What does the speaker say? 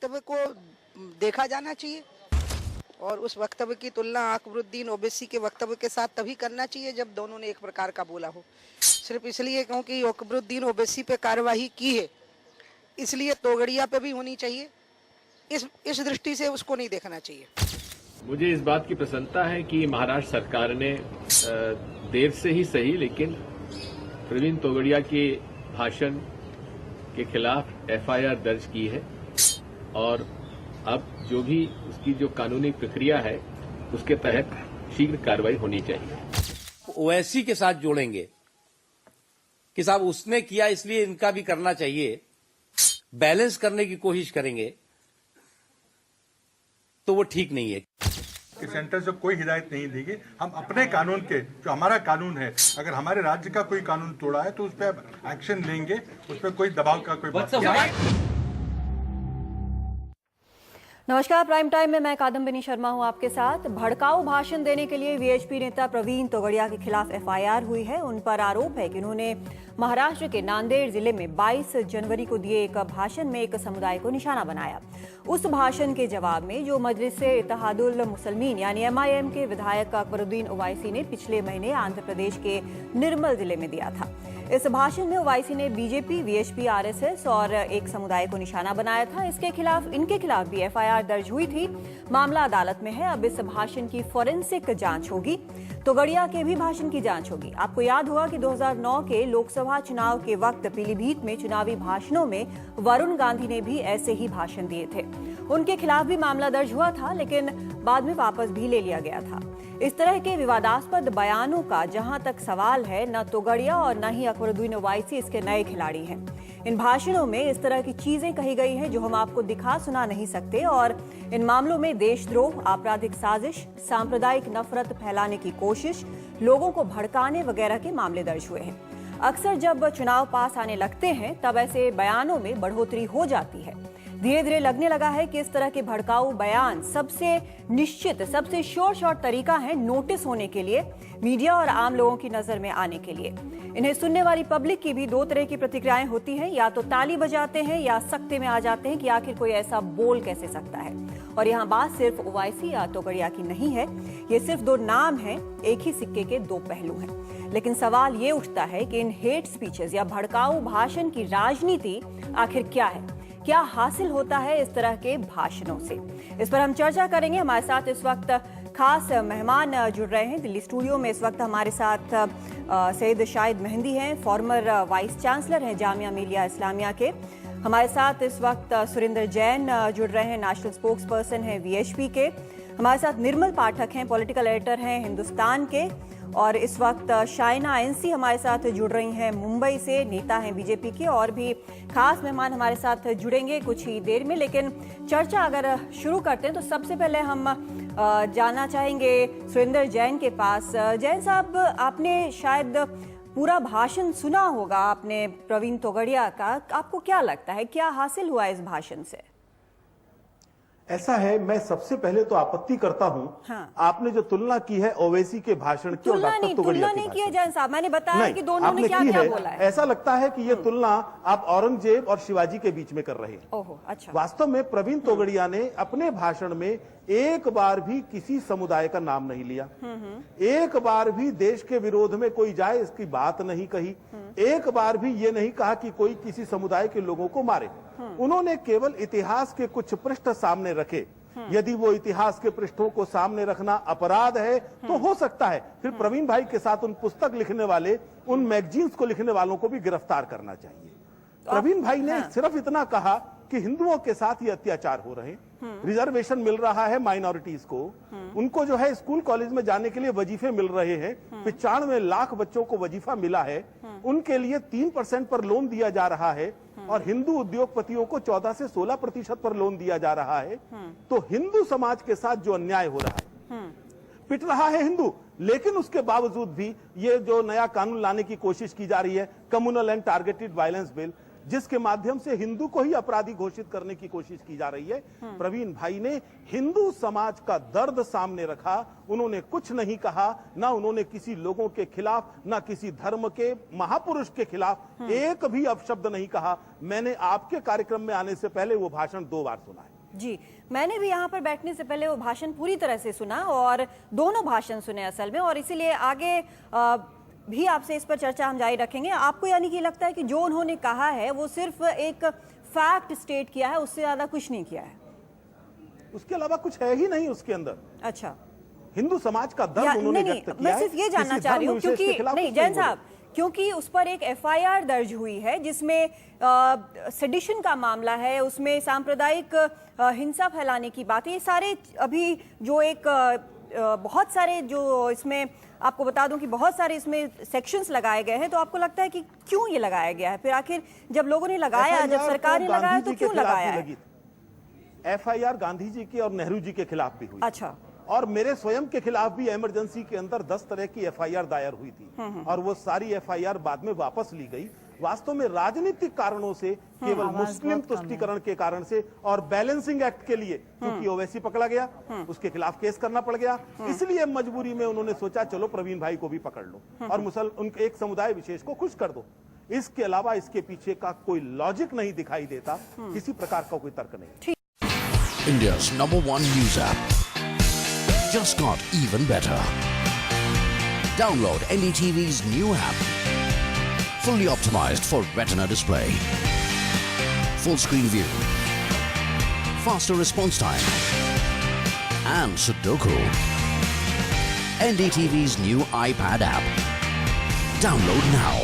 वक्तव्य को देखा जाना चाहिए और उस वक्तव्य की तुलना अकबरुद्दीन ओवैसी के वक्तव्य के साथ तभी करना चाहिए जब दोनों ने एक प्रकार का बोला हो। सिर्फ इसलिए क्योंकि अकबरुद्दीन ओवैसी पे कार्यवाही की है इसलिए तोगड़िया पे भी होनी चाहिए, इस दृष्टि से उसको नहीं देखना चाहिए। मुझे इस बात की प्रसन्नता है कि महाराष्ट्र सरकार ने देर से ही सही लेकिन प्रवीण तोगड़िया के भाषण के खिलाफ एफआईआर दर्ज की है और अब जो भी उसकी जो कानूनी प्रक्रिया है उसके तहत शीघ्र कार्रवाई होनी चाहिए। ओवैसी के साथ जोड़ेंगे कि साहब उसने किया इसलिए इनका भी करना चाहिए, बैलेंस करने की कोशिश करेंगे तो वो ठीक नहीं है। कि सेंटर से कोई हिदायत नहीं देगी। हम अपने कानून के, जो हमारा कानून है, अगर हमारे राज्य का कोई कानून तोड़ा है तो उस पर एक्शन लेंगे, उस पर कोई दबाव का कोई बात नहीं। नमस्कार, प्राइम टाइम में मैं कादम्बिनी शर्मा हूं आपके साथ। भड़काऊ भाषण देने के लिए वीएचपी नेता प्रवीण तोगड़िया के खिलाफ एफआईआर हुई है। उन पर आरोप है कि उन्होंने महाराष्ट्र के नांदेड़ जिले में 22 जनवरी को दिए एक भाषण में एक समुदाय को निशाना बनाया। उस भाषण के जवाब में जो मजलिस-ए-इत्तेहादुल मुसलमीन यानी एमआईएम के विधायक अकबरुद्दीन ओवैसी ने पिछले महीने आंध्र प्रदेश के निर्मल जिले में दिया था। इस भाषण में ओवैसी ने बीजेपी, वीएचपी, आरएसएस और एक समुदाय को निशाना बनाया था। इनके खिलाफ भी एफआईआर दर्ज हुई थी। मामला अदालत में है। अब इस भाषण की फोरेंसिक जांच होगी। तोगड़िया के भी भाषण की जांच होगी। आपको याद होगा कि 2009 के लोकसभा चुनाव के वक्त पीलीभीत में चुनावी भाषणों में वरुण गांधी ने भी ऐसे ही भाषण दिए थे। उनके खिलाफ भी मामला दर्ज हुआ था लेकिन बाद में वापस भी ले लिया गया था। इस तरह के विवादास्पद बयानों का जहां तक सवाल है, न तोगड़िया और न ही अकबरुद्दीन ओवैसी इसके नए खिलाड़ी हैं। इन भाषणों में इस तरह की चीजें कही गई हैं जो हम आपको दिखा सुना नहीं सकते और इन मामलों में देशद्रोह, आपराधिक साजिश, सांप्रदायिक नफरत फैलाने की कोशिश, लोगों को भड़काने वगैरह के मामले दर्ज हुए हैं। अक्सर जब चुनाव पास आने लगते हैं तब ऐसे बयानों में बढ़ोतरी हो जाती है। धीरे धीरे लगने लगा है कि इस तरह के भड़काऊ बयान सबसे निश्चित, सबसे श्योर तरीका है नोटिस होने के लिए, मीडिया और आम लोगों की नजर में आने के लिए। इन्हें सुनने वाली पब्लिक की भी दो तरह की प्रतिक्रियाएं होती हैं, या तो ताली बजाते हैं या सख्ते में आ जाते हैं कि आखिर कोई ऐसा बोल कैसे सकता है। और यहाँ बात सिर्फ ओवैसी या तोगड़िया की नहीं है, ये सिर्फ दो नाम हैं, एक ही सिक्के के दो पहलू हैं। लेकिन सवाल ये उठता है कि इन हेट स्पीचेस या भड़काऊ भाषण की राजनीति आखिर क्या है, क्या हासिल होता है इस तरह के भाषणों से। इस पर हम चर्चा करेंगे। हमारे साथ इस वक्त खास मेहमान जुड़ रहे हैं। दिल्ली स्टूडियो में इस वक्त हमारे साथ सैयद शाहिद मेहंदी हैं, फॉर्मर वाइस चांसलर हैं जामिया मिलिया इस्लामिया के। हमारे साथ इस वक्त सुरेंद्र जैन जुड़ रहे हैं, नेशनल स्पोक्स पर्सन हैं वीएचपी के। हमारे साथ निर्मल पाठक हैं, पॉलिटिकल एडिटर हैं हिंदुस्तान के। और इस वक्त शाइना एनसी हमारे साथ जुड़ रही हैं मुंबई से, नेता हैं बीजेपी के। और भी खास मेहमान हमारे साथ जुड़ेंगे कुछ ही देर में। लेकिन चर्चा अगर शुरू करते हैं तो सबसे पहले हम जानना चाहेंगे सुरेंद्र जैन के पास। जैन साहब, आपने शायद पूरा भाषण सुना होगा आपने प्रवीण तोगड़िया का, आपको क्या लगता है क्या हासिल हुआ इस भाषण से? ऐसा है, मैं सबसे पहले तो आपत्ति करता हूं। हाँ। आपने जो तुलना की है ओवैसी के भाषण की और डॉक्टर तोगड़िया की नहीं किया जैन साहब, मैंने बताया कि दोनों ने क्या बोला है। ऐसा लगता है कि ये तुलना आप औरंगजेब और शिवाजी के बीच में कर रहे हैं। ओहो, अच्छा। वास्तव में प्रवीण तोगड़िया ने अपने भाषण में एक बार भी किसी समुदाय का नाम नहीं लिया, एक बार भी देश के विरोध में कोई जाए इसकी बात नहीं कही, एक बार भी ये नहीं कहा कि कोई किसी समुदाय के लोगों को मारे। उन्होंने केवल इतिहास के कुछ पृष्ठ सामने रखे। यदि वो इतिहास के पृष्ठों को सामने रखना अपराध है तो हो सकता है फिर प्रवीण भाई के साथ उन पुस्तक लिखने वाले, उन मैगजीन्स को लिखने वालों को भी गिरफ्तार करना चाहिए। प्रवीण भाई ने सिर्फ इतना कहा कि हिंदुओं के साथ ये अत्याचार हो रहे हैं, रिजर्वेशन मिल रहा है माइनॉरिटीज को, उनको जो है स्कूल कॉलेज में जाने के लिए वजीफे मिल रहे हैं, 95 लाख बच्चों को वजीफा मिला है, उनके लिए 3% पर लोन दिया जा रहा है और हिंदू उद्योगपतियों को 14 से 16% पर लोन दिया जा रहा है। तो हिंदू समाज के साथ जो अन्याय हो रहा है, पिट रहा है हिंदू, लेकिन उसके बावजूद भी ये जो नया कानून लाने की कोशिश की जा रही है, communal and targeted violence bill, जिसके माध्यम से हिंदू को ही अपराधी घोषित करने की कोशिश की जा रही है। प्रवीण भाई ने हिंदू समाज का दर्द सामने रखा, उन्होंने कुछ नहीं कहा, ना उन्होंने किसी लोगों के खिलाफ, ना किसी धर्म के महापुरुष के खिलाफ एक भी अपशब्द नहीं कहा। मैंने आपके कार्यक्रम में आने से पहले वो भाषण 2 बार सुना है। जी, मैंने भी यहाँ पर बैठने से पहले वो भाषण पूरी तरह से सुना और दोनों भाषण सुने असल में, और इसीलिए आगे भी आपसे इस पर चर्चा हम जारी रखेंगे। आपको यानी कि लगता है कि जो उन्होंने कहा है वो सिर्फ एक फैक्ट स्टेट किया है, उससे ज्यादा कुछ नहीं किया है? उसके अलावा कुछ है ही नहीं उसके अंदर। अच्छा, हिंदू समाज का दर्द उन्होंने व्यक्त किया है। मैं सिर्फ ये जानना चाह रही हूँ क्योंकि नहीं जैन साहब, क्योंकि उस पर एक एफआईआर दर्ज हुई है जिसमें सेडिशन का मामला है, उसमें सांप्रदायिक हिंसा फैलाने की बात है। ये सारे अभी जो एक बहुत सारे जो इसमें आपको बता दूं कि बहुत सारे इसमें सेक्शंस लगाए गए हैं, तो आपको लगता है कि क्यों ये लगाया गया है? फिर आखिर जब लोगों ने लगाया, जब सरकार ने लगाया, तो क्यों लगाया है? एफआईआर गांधी जी के और नेहरू जी के खिलाफ भी हुई। अच्छा, और मेरे स्वयं के खिलाफ भी इमरजेंसी के अंदर 10 तरह की एफआईआर दायर हुई थी और वो सारी एफआईआर बाद में वापस ली गई। वास्तव में राजनीतिक कारणों से, केवल मुस्लिम तुष्टीकरण के कारण से और बैलेंसिंग एक्ट के लिए, क्योंकि ओवैसी पकड़ा गया, उसके खिलाफ केस करना पड़ गया, इसलिए मजबूरी में उन्होंने सोचा चलो प्रवीण भाई को भी पकड़ लो और उनके एक समुदाय विशेष को खुश कर दो। इसके अलावा इसके पीछे का कोई लॉजिक नहीं दिखाई देता, किसी प्रकार का कोई तर्क नहीं। India's #1 news app just got even better. Download NDTV's new app. Fully optimized for retina display. Full screen view. Faster response time. And Sudoku. NDTV's new iPad app. Download now.